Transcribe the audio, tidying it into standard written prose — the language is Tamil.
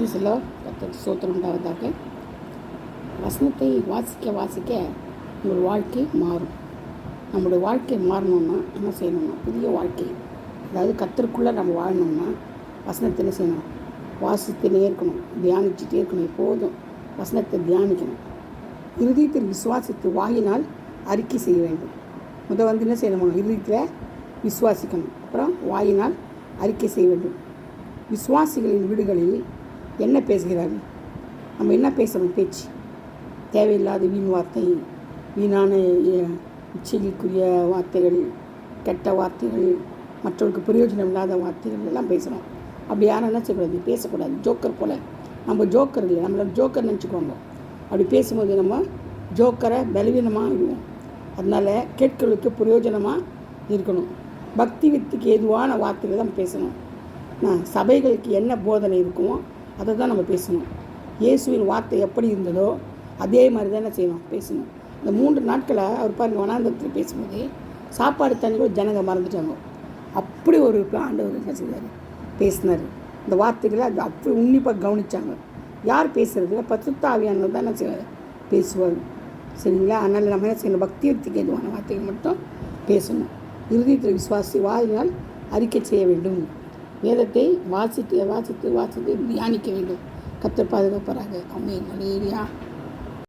இதில் கர்த்தருக்கு ஸ்தோத்திரம் உண்டாவதாக. வசனத்தை வாசிக்க வாசிக்க உங்கள் வாழ்க்கை மாறும். நம்மளுடைய வாழ்க்கை மாறணும்னா என்ன செய்யணும்னா, புதிய வாழ்க்கை, அதாவது கர்த்தருக்குள்ளே நம்ம வாழணும்னா வசனத்தை என்ன செய்யணும், வாசித்துனே இருக்கணும், தியானிச்சுட்டே இருக்கணும். எப்போதும் வசனத்தை தியானிக்கணும். இருதயத்தில் விசுவாசித்து வாயினால் அறிக்கை செய்ய வேண்டும். என்ன செய்யணும், இருதயத்தில் விசுவாசிக்கணும், அப்புறம் வாயினால் அறிக்கை செய்ய வேண்டும். விசுவாசிகளின் வீடுகளில் என்ன பேசுகிறார்கள், நம்ம என்ன பேசணும், பேச்சு தேவையில்லாத வீண் வார்த்தை, வீணான இச்சைக்குரிய வார்த்தைகள், கெட்ட வார்த்தைகள், மற்றவர்களுக்கு பிரயோஜனம் இல்லாத வார்த்தைகள் எல்லாம் பேசணும். அப்படி யாரும் என்ன செய்யக்கூடாது, பேசக்கூடாது. ஜோக்கர் போல், நம்ம ஜோக்கர் இல்லை, நம்மளை ஜோக்கர் நினச்சிக்குவாங்க. அப்படி பேசும்போது நம்ம ஜோக்கரை பலவீனமாக விடுவோம். அதனால் கேட்களுக்கு பிரயோஜனமாக இருக்கணும். பக்தி வித்துக்கு ஏதுவான வார்த்தைகள் தான் பேசணும். சபைகளுக்கு என்ன போதனை இருக்குமோ அதை தான் நம்ம பேசணும். இயேசுவின் வார்த்தை எப்படி இருந்ததோ அதே மாதிரி தான் என்ன செய்யணும், பேசணும். இந்த 3 நாட்களை அவர் பாருங்க வனாந்தரத்தில் பேசும்போது சாப்பாடு தண்ணி கூட ஜனங்க மறந்துட்டாங்க. அப்படி ஒரு ஆண்டவர் என்ன செய்வார், பேசினார். இந்த வார்த்தைகளை அது அப்படி உன்னிப்பாக கவனித்தாங்க. யார் பேசுகிறது, பரிசுத்த ஆவியானவர் தான் என்ன செய்வார், பேசுவார். சரிங்களா? அதனால் நம்ம என்ன செய்யணும், பக்தி வித்துக்கு எதுவான வார்த்தைகள் மட்டும் பேசணும். இருதயத்தில் விசுவாசி வாயினால் அறிக்கை செய்ய வேண்டும். வேதத்தை வாசித்து வாசித்து வாசித்து தியானிக்க வேண்டும். கர்த்தர் பாதுகாப்பாராக. ஆமென். அல்லேலூயா.